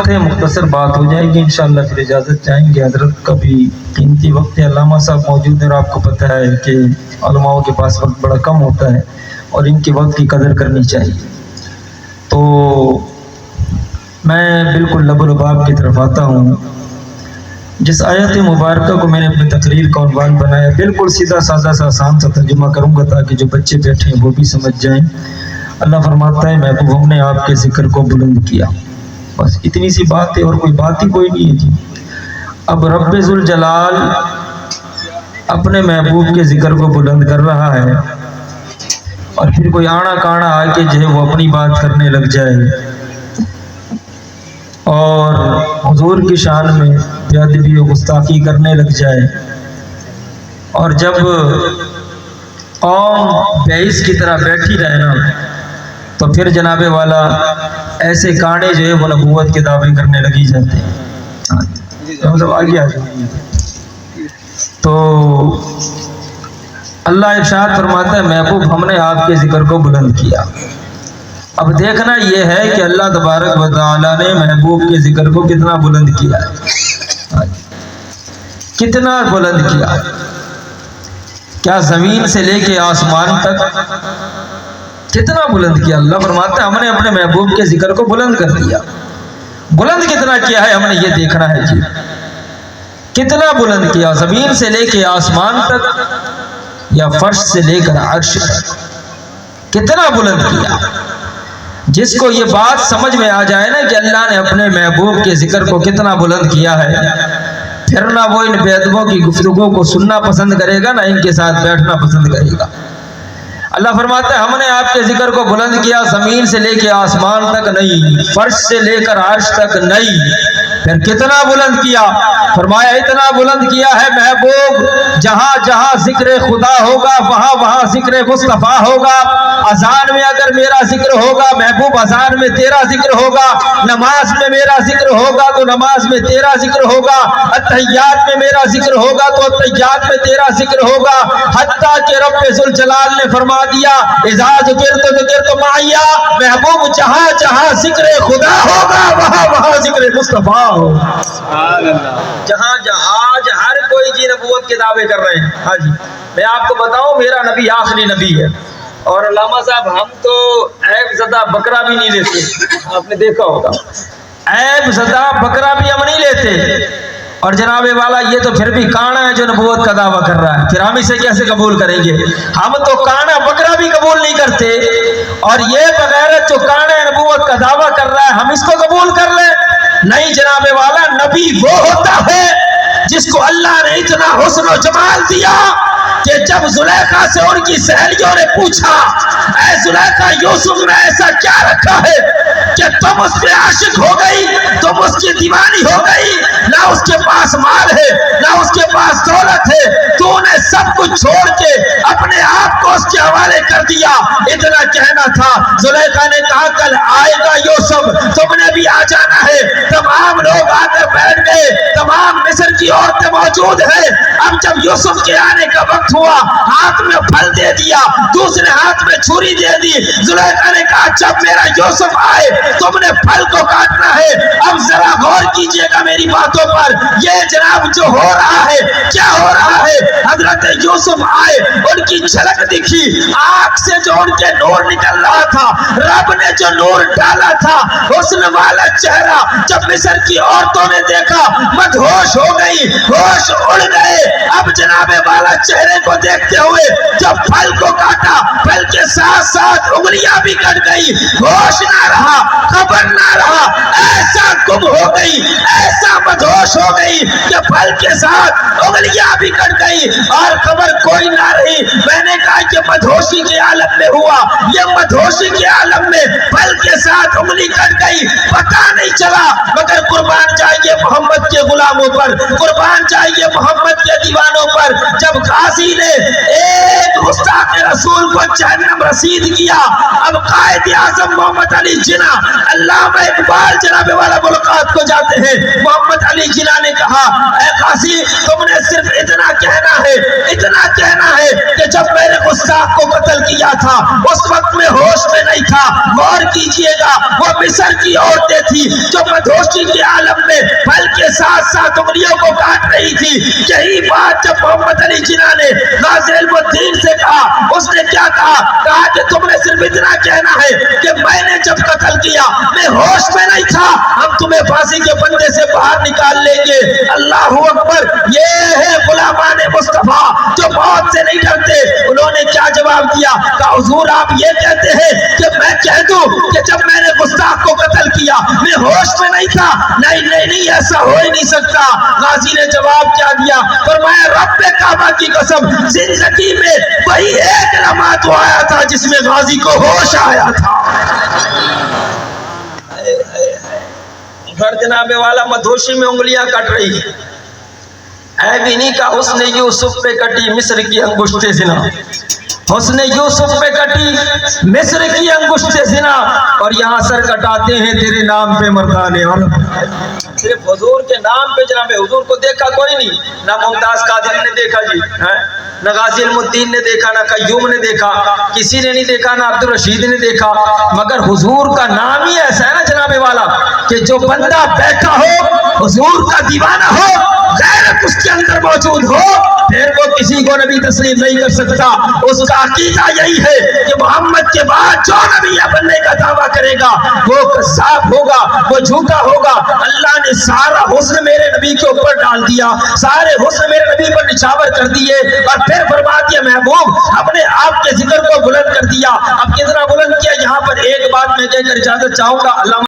ہے مختصر بات ہو جائے گی انشاءاللہ، پھر اجازت چاہیں گے. حضرت کا بھی قیمتی وقت ہے، علامہ صاحب موجود ہیں اور آپ کو پتہ ہے کہ علماء کے پاس وقت بڑا کم ہوتا ہے اور ان کے وقت کی قدر کرنی چاہیے. تو میں بالکل لب و لباب کی طرف آتا ہوں. جس آیت مبارکہ کو میں نے اپنی تقریر کا عنوان بنایا، بالکل سیدھا سادہ سا آسان سا ترجمہ کروں گا تاکہ جو بچے بیٹھے ہیں وہ بھی سمجھ جائیں. اللہ فرماتا ہے محبوب ہم نے آپ کے ذکر کو بلند کیا. بس اتنی سی بات ہے اور کوئی بات ہی کوئی نہیں ہے جی. اب رب ذوالجلال اپنے محبوب کے ذکر کو بلند کر رہا ہے اور پھر کوئی آڑا کاڑا آ کے جو ہے وہ اپنی بات کرنے لگ جائے اور حضور کی شان میں بے ادبی و گستاخی کرنے لگ جائے، اور جب قوم بیعص کی طرح بیٹھی رہے نا تو پھر جناب والا ایسے کاڑے جو ہے وہ نبوت کے دعوے کرنے لگی جاتے ہیں. مطلب آگے آ جائیں. تو اللہ ارشاد فرماتا ہے محبوب ہم نے آپ کے ذکر کو بلند کیا. اب دیکھنا یہ ہے کہ اللہ تبارک و تعالی نے محبوب کے ذکر کو کتنا بلند کیا ہے. کتنا بلند کیا. کیا زمین سے لے کے آسمان تک کتنا بلند کیا. اللہ فرماتا ہے ہم نے اپنے محبوب کے ذکر کو بلند کر دیا. بلند کتنا کیا ہے ہم نے یہ دیکھنا ہے جی. کتنا بلند کیا، زمین سے لے کے آسمان تک یا فرش سے لے کر عرش تک کتنا بلند کیا. جس کو یہ بات سمجھ میں آ جائے نا کہ اللہ نے اپنے محبوب کے ذکر کو کتنا بلند کیا ہے، پھر نہ وہ ان بے ادبوں کی گفتگو کو سننا پسند کرے گا نہ ان کے ساتھ بیٹھنا پسند کرے گا. اللہ فرماتا ہے ہم نے آپ کے ذکر کو بلند کیا، زمین سے لے کے آسمان تک نہیں، فرش سے لے کر عرش تک نہیں. پھر کتنا بلند کیا؟ فرمایا اتنا بلند کیا ہے محبوب جہاں جہاں ذکر خدا ہوگا وہاں وہاں ذکر مصطفیٰ ہوگا. اذان میں اگر میرا ذکر ہوگا محبوب اذان میں تیرا ذکر ہوگا، نماز میں میرا ذکر ہوگا تو نماز میں تیرا ذکر ہوگا، اتحیات میں میرا ذکر ہوگا تو اتحیات میں تیرا ذکر ہوگا. حتیٰ کہ رب ذوالجلال نے فرما دیا اذا ذکرت معیا، محبوب جہاں جہاں ذکر خدا ہوگا وہاں وہاں ذکر مصطفیٰ ہوگا. جہاں جہاں آج ہر کوئی جی نبوت کے دعوے کر رہے ہیں. ہاں جی میں آپ کو بتاؤں میرا نبی آخری نبی ہے. اور علامہ صاحب ہم تو عیب زدہ بکرا بھی نہیں لیتے، آپ نے دیکھا ہوگا عیب زدہ بکرا بھی ہم نہیں لیتے. اور جناب والا یہ تو پھر بھی کانا ہے جو نبوت کا دعویٰ کر رہا ہے، پھر ہم اسے کیسے قبول کریں گے؟ ہم تو کانا بکرا بھی قبول نہیں کرتے، اور یہ بغیرت جو کانا نبوت کا دعویٰ کر رہا ہے ہم اس کو قبول کر لیں؟ نہیں جناب والا، نبی وہ ہوتا ہے جس کو اللہ نے اتنا حسن و جمال دیا کہ جب زلیخا سے ان کی سہیلیوں نے پوچھا اے زلیخا یوسف نے ایسا کیا رکھا ہے کہ تم اس پہ عاشق ہو گئی، تم اس کی دیوانی ہو گئی، نہ اس کے پاس مال ہے نہ اس کے پاس دولت ہے، تو نے سب کچھ چھوڑ کے اپنے آپ کو اس کے حوالے کر دیا. اتنا کہنا تھا. زلیخا نے کہا کل آئے گا یوسف، تم نے بھی آ جانا ہے. تمام لوگ آ کر بیٹھ گئے، تمام مصر کی عورتیں موجود ہیں. اب جب یوسف کے آنے کا وقت ہوا ہاتھ میں پھل دے دیا، دوسرے ہاتھ میں چھری دے دی. زلیخا نے کہا جب میرا یوسف آئے تم نے پھل کو کاٹنا ہے. اب ذرا غور کیجئے گا میری باتوں پر. یہ جناب جو ہو رہا ہے کیا ہو رہا ہے؟ حضرت یوسف آئے، ان کی جھلک دکھی، آنکھ سے جو ان کے نور نکل رہا تھا، رب نے جو نور ڈالا تھا، حسن والا چہرہ جب مصر کی عورتوں نے دیکھا مدہوش ہو گئی، ہوش اڑ گئے. اب جناب والا چہرے کو دیکھتے ہوئے جب پھل کو کاٹا، پھل کے ساتھ ساتھ انگلیاں بھی کٹ گئی، ہوش نہ رہا، خبر نہ رہا، ایسا گم ہو گئی، ایسا مدہوش ہو گئی کہ پھل کے ساتھ انگلیاں بھی کٹ گئی اور خبر کوئی نہ رہی. میں نے کہا کہ مدہوشی کے عالم میں ہوا، یہ مدہوشی کے عالم میں پھل کے ساتھ انگلی کٹ گئی، پتہ نہیں چلا. مگر قربان چاہیے محمد کے غلاموں پر، قربان چاہیے محمد کے دیوانوں پر. جب غازی نے ایک گستاخ رسول کو جہنم رسید کیا، اب قائد اعظم محمد علی جناح، علامہ اقبال جناب والا ملقات رات کو جاتے ہیں. محمد علی جناح نے کہا اے قاضی تم نے صرف اتنا کہنا ہے کہ جب میں نے گستاخ کو قتل کیا تھا اس وقت میں ہوش میں نہیں تھا. غور کیجئے گا وہ مصر کی عورتیں تھی جو مدہوشی کے عالم میں پھل کے ساتھ ساتھ انگلیوں کو کاٹ رہی تھی. یہی بات جب محمد علی جناح نے غازی علم الدین سے کہا, اس نے کیا کہا کہ تم نے صرف اتنا کہنا ہے کہ میں نے جب قتل کیا میں ہوش میں نہیں تھا, ہم تمہیں پھانسی کے پھندے سے باہر نکال لیں گے. اللہ اکبر. یہ ہے غلامان مصطفیٰ جو موت سے نہیں ڈرتے. انہوں نے کیا جواب دیا؟ کہا حضور آپ یہ کہتے ہیں کہ میں کہہ دوں کہ جب میں نے گستاخ کو قتل کیا میں ہوش میں نہیں تھا؟ نہیں ایسا ہو ہی نہیں سکتا. غازی نے جواب کیا دیا؟ فرمایا رب کعبہ کی قسم زندگی میں وہی ایک لمحہ تو آیا تھا جس میں غازی کو ہوش آیا تھا. گھر جناب والا مدہوشی میں انگلیاں کٹ رہی ہے. اے بینی کا حسن یوسف پہ کٹی مصر کی انگشت زنا. حسن یوسف پہ کٹی مصر کی انگشت زنا, اور یہاں سر کٹاتے ہیں تیرے نام پہ مردان عرب. صرف حضور کے نام پہ جناب حضور کو دیکھا کوئی نہیں. نہ ممتاز قادری نے دیکھا جی, نہ غازی علم الدین نے دیکھا, نہ قیوم نے دیکھا, کسی نے نہیں دیکھا, نہ عبد الرشید نے دیکھا. مگر حضور کا نام ہی ایسا ہے نا جناب والا کہ جو بندہ بیٹھا ہو حضور کا دیوانہ ہو, غیرت اس کے اندر موجود ہو, پھر وہ کسی کو نبی تسلیم نہیں کر سکتا. اس کا عقیدہ یہی ہے کہ محمد کے بعد جو نبی بننے کا دعویٰ کرے گا وہ کذاب ہوگا, وہ جھوٹا ہوگا. اللہ نے سارا حسن میرے نبی کے اوپر ڈال دیا, سارے حسن میرے نبی پر نچھاور کر دیے, اور پھر فرما دیا محبوب اپنے آپ کے ذکر کو بلند کر دیا. اب کتنا بلند کیا, یہاں پر ایک بات میں کہہ کر اجازت چاہوں گا. اللہ